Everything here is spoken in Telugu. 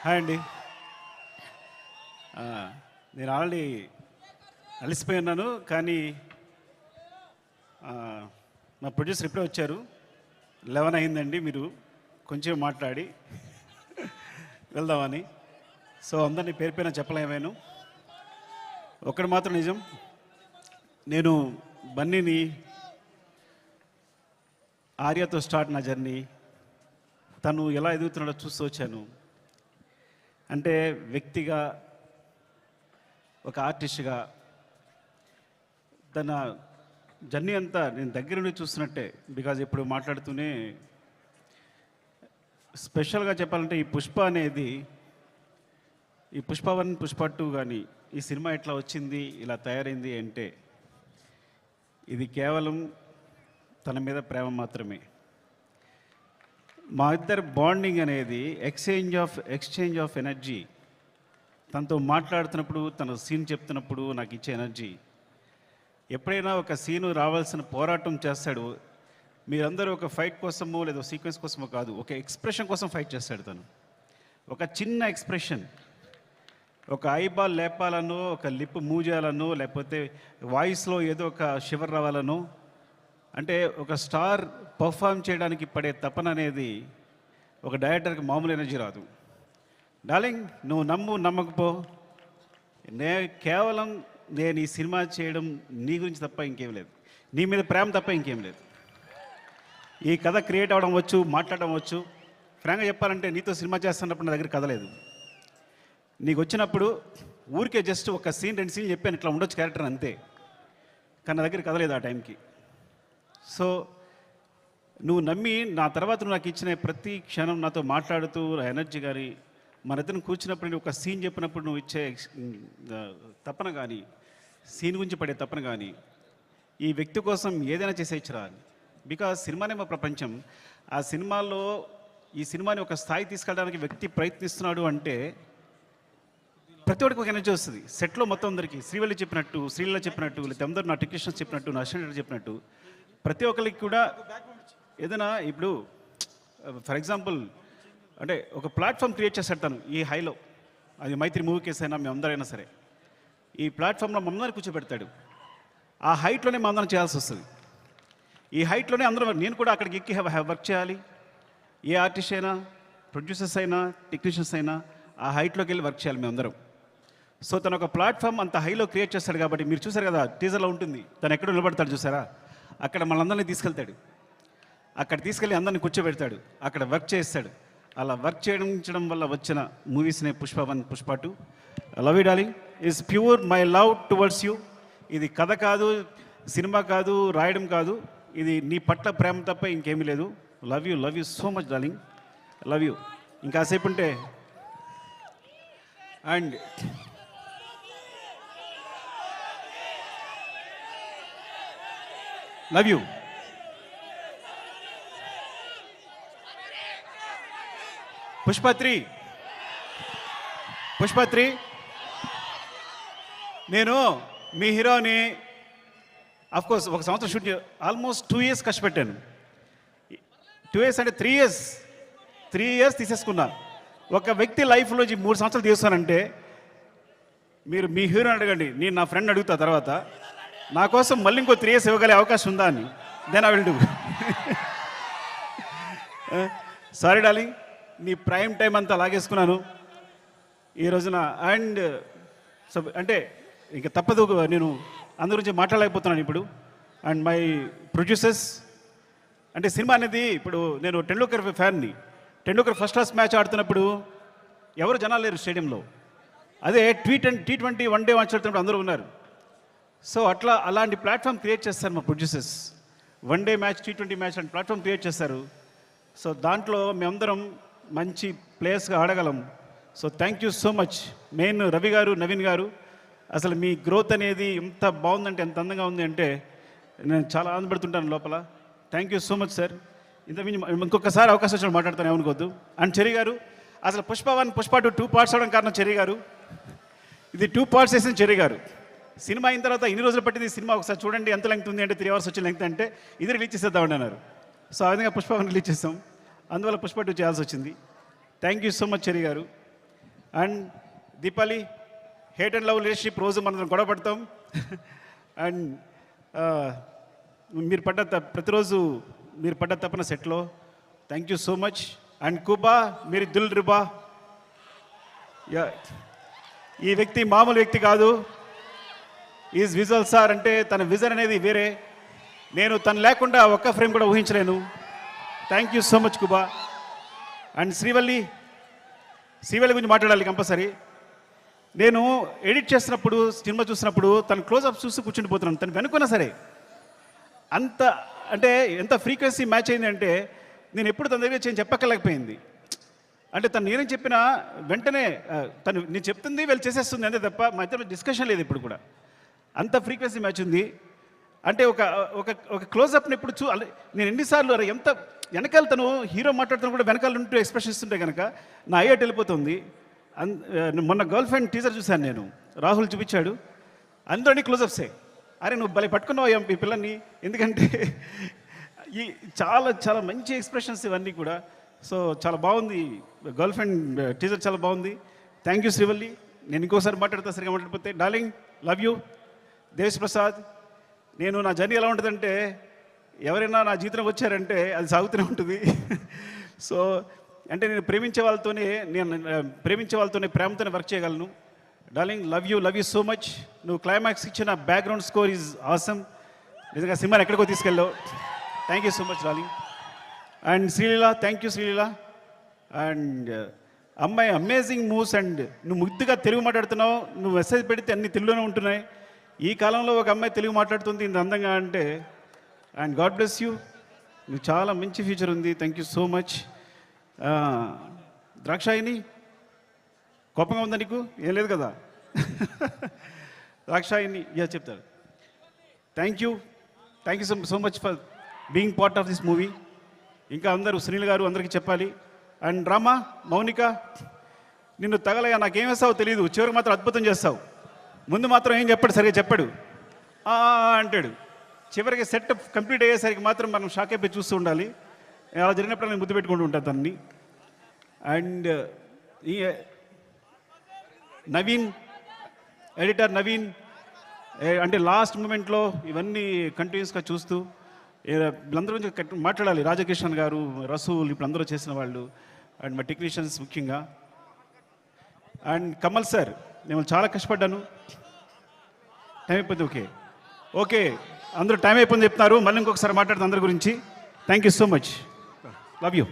హాయ్ అండి. నేను ఆల్రెడీ అలసిపోయి ఉన్నాను, కానీ మా ప్రొడ్యూసర్ ఇప్పుడే వచ్చారు. 11 అయిందండి, మీరు కొంచెం మాట్లాడి వెళ్దామని. సో అందరినీ పేరు పేరున చెప్పలేమేను. ఒక్కటి మాత్రం నిజం, నేను బన్నీని ఆర్యతో స్టార్ట్ నా జర్నీ, తను ఎలా ఎదుగుతున్నాడో చూస్తూ వచ్చాను. అంటే వ్యక్తిగా, ఒక ఆర్టిస్ట్గా తన జర్నీ అంతా నేను దగ్గర నుండి చూస్తున్నట్టే. బికాజ్ ఇప్పుడు మాట్లాడుతూనే స్పెషల్గా చెప్పాలంటే ఈ పుష్ప అనేది, ఈ పుష్ప 1, పుష్ప 2 కానీ ఈ సినిమా ఎట్లా వచ్చింది, ఇలా తయారైంది అంటే ఇది కేవలం తన మీద ప్రేమ మాత్రమే. మా ఇద్దరు బాండింగ్ అనేది ఎక్స్చేంజ్ ఆఫ్ ఎనర్జీ. తనతో మాట్లాడుతున్నప్పుడు, తన సీన్ చెప్తున్నప్పుడు నాకు ఇచ్చే ఎనర్జీ. ఎప్పుడైనా ఒక సీను రావాల్సిన పోరాటం చేస్తాడు, మీరందరూ ఒక ఫైట్ కోసమో లేదా సీక్వెన్స్ కోసమో కాదు, ఒక ఎక్స్ప్రెషన్ కోసం ఫైట్ చేస్తాడు. తను ఒక చిన్న ఎక్స్ప్రెషన్, ఒక ఐబాల్ లేపాలనో, ఒక లిప్ మూవ్ చేయాలనో, లేకపోతే వాయిస్లో ఏదో ఒక షివర్ రావాలనో, అంటే ఒక స్టార్ పర్ఫామ్ చేయడానికి పడే తపన అనేది ఒక డైరెక్టర్కి మామూలు ఎనర్జీ రాదు. డార్లింగ్, నువ్వు నమ్మకపో, కేవలం నేను ఈ సినిమా చేయడం నీ గురించి తప్ప ఇంకేం లేదు, నీ మీద ప్రేమ తప్ప ఇంకేం లేదు. ఈ కథ క్రియేట్ అవ్వడం వచ్చు, మాట్లాడడం వచ్చు. ఫ్రాంక్గా చెప్పాలంటే నీతో సినిమా చేస్తున్నప్పుడు నా దగ్గర కథ లేదు. నీకు వచ్చినప్పుడు ఊరికే జస్ట్ ఒక సీన్ 2 సీన్లు చెప్పాను, ఇట్లా ఉండొచ్చు క్యారెక్టర్ అంతే, కానీ నా దగ్గర కథ లేదు ఆ టైంకి. సో నువ్వు నమ్మి నా తర్వాత నువ్వు నాకు ఇచ్చిన ప్రతి క్షణం నాతో మాట్లాడుతూ ఎనర్జీ కానీ, మన ఇద్దరం కూర్చున్నప్పుడు ఒక సీన్ చెప్పినప్పుడు నువ్వు ఇచ్చే తపన కానీ, సీన్ గురించి పడే తపన కానీ, ఈ వ్యక్తి కోసం ఏదైనా చేసేయచ్చురా. బికాజ్ సినిమానే మా ప్రపంచం. ఆ సినిమాలో ఈ సినిమాని ఒక స్థాయి తీసుకెళ్ళడానికి వ్యక్తి ప్రయత్నిస్తున్నాడు అంటే ప్రతి ఒక్కరికి ఒక ఎనర్జీ వస్తుంది. సెట్లో మొత్తం అందరికీ శ్రీవల్లి చెప్పినట్టు, శ్రీలీల చెప్పినట్టు, లేదా అందరూ నా టెక్నీషియన్స్ చెప్పినట్టు, నా అసిస్టెంట్ చెప్పినట్టు, ప్రతి ఒక్కరికి కూడా ఏదైనా ఇప్పుడు ఫర్ ఎగ్జాంపుల్ అంటే ఒక ప్లాట్ఫామ్ క్రియేట్ చేస్తాడు తను ఈ హైలో. అది మైత్రి మూవీ కేసు అయినా మేమందరైనా సరే ఈ ప్లాట్ఫామ్లో మమ్మల్ని కూర్చోబెడతాడు. ఆ హైట్లోనే మా అందరం చేయాల్సి వస్తుంది. ఈ హైట్లోనే అందరూ, నేను కూడా అక్కడికి ఎక్కి వర్క్ చేయాలి. ఏ ఆర్టిస్ట్ అయినా, ప్రొడ్యూసర్స్ అయినా, టెక్నీషియన్స్ అయినా ఆ హైట్లోకి వెళ్ళి వర్క్ చేయాలి మేమందరం. సో తను ఒక ప్లాట్ఫామ్ అంత హైలో క్రియేట్ చేస్తాడు కాబట్టి మీరు చూసారు కదా, టీజర్లో ఉంటుంది, తను ఎక్కడ నిలబడతాడు చూసారా, అక్కడ మనందరినీ తీసుకెళ్తాడు. అక్కడ తీసుకెళ్ళి అందరిని కూర్చోబెడతాడు, అక్కడ వర్క్ చేస్తాడు. అలా వర్క్ చేయడం వల్ల వచ్చిన మూవీస్నే Pushpa 1, Pushpa 2. Love you darling is pure my love towards you. ఇది కథ కాదు, సినిమా కాదు, రాయడం కాదు, ఇది నీ పట్ల ప్రేమ తప్ప ఇంకేమీ లేదు. Love you so much darling, love you. ఇంకాసేపు ఉంటే అండ్ లవ్ యూ. పుష్ప 3 నేను మీ హీరోని అఫ్కోర్స్ 1 సంవత్సరం షూట్ ఆల్మోస్ట్ 2 years కష్టపెట్టాను. 2 years అంటే 3 years తీసేసుకున్నా. ఒక వ్యక్తి లైఫ్లో 3 సంవత్సరాలు తీస్తానంటే మీరు మీ హీరోని అడగండి, నేను నా ఫ్రెండ్ అడుగుతా తర్వాత నా కోసం మళ్ళీ ఇంకో 3 years ఇవ్వగలే అవకాశం ఉందా అని. Then I will do. Sorry darling, నీ ప్రైమ్ టైం అంతా లాగేసుకున్నాను ఈ రోజున. అండ్ సో అంటే ఇంకా తప్పదు, నేను అందరి గురించి మాట్లాడలేకపోతున్నాను ఇప్పుడు. అండ్ మై ప్రొడ్యూసర్స్, అంటే సినిమా అనేది ఇప్పుడు నేను టెండూల్కర్ ఫ్యాన్ని. టెండూల్కర్ ఫస్ట్ క్లాస్ మ్యాచ్ ఆడుతున్నప్పుడు ఎవరు జనాలు లేరు స్టేడియంలో. అదే T20 1 day మ్యాచ్ ఆడుతున్నప్పుడు అందరూ ఉన్నారు. సో అలాంటి ప్లాట్ఫామ్ క్రియేట్ చేస్తారు మా producers. 1 day match, T20 match అంటే ప్లాట్ఫామ్ క్రియేట్ చేస్తారు. సో దాంట్లో మేమందరం మంచి ప్లేయర్స్గా ఆడగలం. So thank you so much. Main Ravi garu, Naveen గారు, అసలు మీ గ్రోత్ అనేది ఎంత బాగుందంటే, ఎంత అందంగా ఉంది అంటే నేను చాలా ఆనందపడుతుంటాను లోపల. Thank you so much sir. ఇంకొకసారి అవకాశం వచ్చిన మాట్లాడతాను, ఏమనుకోవద్దు. అండ్ చెర్రీ గారు, అసలు పుష్ప 1, పుష్ప 2 parts అవడం కారణం చెర్రీ గారు. ఇది 2 parts వేసిన చెర్రీ గారు. సినిమా అయిన తర్వాత ఇన్ని రోజులు పట్టింది సినిమా, ఒకసారి చూడండి ఎంత లెంగ్త్ ఉంది అంటే 3 hours వచ్చే లెంగ్త్ అంటే ఇది రిలీజ్ చేసేద్దామని అన్నారు. సో ఆ విధంగా పుష్ప 1 రిలీజ్ చేస్తాం, అందువల్ల పుష్ప 2 చేయాల్సి వచ్చింది. Thank you so much Cherry garu. And Deepali, hate and love relationship రోజు మనం గొడవ పడతాం. అండ్ మీరు ప్రతిరోజు మీరు పడ్డ తప్పన సెట్లో. Thank you so much. And కుబా, మీరు దిల్ రుబా. ఈ వ్యక్తి మామూలు వ్యక్తి కాదు. ఈజ్ విజువల్ సార్, అంటే తన విజన్ అనేది వేరే. నేను తను లేకుండా ఒక్క ఫ్రేమ్ కూడా ఊహించలేను. Thank you so much Kuba. And Srivalli గురించి మాట్లాడాలి కంపల్సరీ. నేను ఎడిట్ చేస్తున్నప్పుడు, సినిమా చూసినప్పుడు తను క్లోజ్అప్ చూసి కూర్చుండిపోతున్నాను. తను వెనుకున్నా సరే అంత అంటే ఎంత ఫ్రీక్వెన్సీ మ్యాచ్ అయింది అంటే నేను ఎప్పుడు తన దగ్గర చెప్పక్కర్లేకపోయింది. అంటే తను నేనేం చెప్పినా వెంటనే తను నేను చెప్తుంది వీళ్ళు చేసేస్తుంది అంతే తప్ప మా ఇద్దరు డిస్కషన్ లేదు ఇప్పుడు కూడా. అంత ఫ్రీక్వెన్సీ మ్యాచ్ ఉంది. అంటే ఒక ఒక ఒక క్లోజ్అప్ని ఇప్పుడు నేను ఎన్నిసార్లు ఎంత వెనకాల తను హీరో మాట్లాడుతున్నా కూడా వెనకాల ఉంటూ ఎక్స్ప్రెషన్ ఇస్తుంటే కనుక నా అయ్యేట్ వెళ్ళిపోతుంది. మొన్న గర్ల్ ఫ్రెండ్ టీజర్ చూశాను నేను, రాహుల్ చూపించాడు, అందరినీ క్లోజప్సే. అరే నువ్వు భలే పట్టుకున్నావు ఈ పిల్లల్ని, ఎందుకంటే ఈ చాలా చాలా మంచి ఎక్స్ప్రెషన్స్ ఇవన్నీ కూడా. సో చాలా బాగుంది గర్ల్ ఫ్రెండ్ టీజర్, చాలా బాగుంది. Thank you Srivalli. నేను ఇంకోసారి మాట్లాడతా, సరిగా మాట్లాడిపోతే. Darling, love you. Devi Sri Prasad, నేను నా జర్నీ ఎలా ఉంటుందంటే ఎవరైనా నా జీవితం వచ్చారంటే అది సాగుతూనే ఉంటుంది. సో అంటే నేను ప్రేమించే వాళ్ళతోనే ప్రేమతోనే వర్క్ చేయగలను. Darling, love you so much. నువ్వు క్లైమాక్స్ ఇచ్చిన బ్యాక్గ్రౌండ్ స్కోర్ ఈజ్ ఆసమ్. నిజంగా సినిమాని ఎక్కడికో తీసుకెళ్ళావు. Thank you so much darling. And Sreeleela, thank you Sreeleela. And అమ్మాయి అమేజింగ్ మూవ్స్. అండ్ నువ్వు ముద్దుగా తెలుగు మాట్లాడుతున్నావు. నువ్వు మెసేజ్ పెడితే అన్ని తెలుగులోనే ఉంటున్నాయి. ఈ కాలంలో ఒక అమ్మాయి తెలుగు మాట్లాడుతుంది ఇంత అందంగా అంటే. And god bless you. నువ్వు చాలా మంచి ఫ్యూచర్ ఉంది. Thank you so much. Dakshayani, కోపంగా ఉందా నీకు? ఏం లేదు కదా. ద్రాక్షాయిని చెప్తారు. Thank you so much for being part of this movie. ఇంకా అందరూ సునీల్ గారు అందరికీ చెప్పాలి. అండ్ రామా, మౌనిక, నిన్ను తగలగా నాకేం వేస్తావో తెలియదు, చివరికి మాత్రం అద్భుతం చేస్తావు. ముందు మాత్రం ఏం చెప్పాడు, సరిగా చెప్పాడు అంటాడు. చివరికి సెట్ కంప్లీట్ అయ్యేసరికి మాత్రం మనం షాక్ అయిపోయి చూస్తూ ఉండాలి. అలా జరిగినప్పుడు నేను ముద్దు పెట్టుకుంటూ ఉంటాను తన్ని. అండ్ ఈ నవీన్, ఎడిటర్ నవీన్, అంటే లాస్ట్ మూమెంట్లో ఇవన్నీ కంటిన్యూస్గా చూస్తూ వీళ్ళందరూ గురించి మాట్లాడాలి. రాజకిషన్ గారు, రసూల్, ఇప్పుడు అందరూ చేసిన వాళ్ళు. అండ్ మా టెక్నీషియన్స్ ముఖ్యంగా. అండ్ కమల్ సార్, నేను చాలా కష్టపడ్డాను. టైం అయిపోయింది. ఓకే అందరూ టైం అయిపోయింది చెప్తున్నారు. మళ్ళీ ఇంకొకసారి మాట్లాడుతుంది అందరి గురించి. Thank you so much. Love you.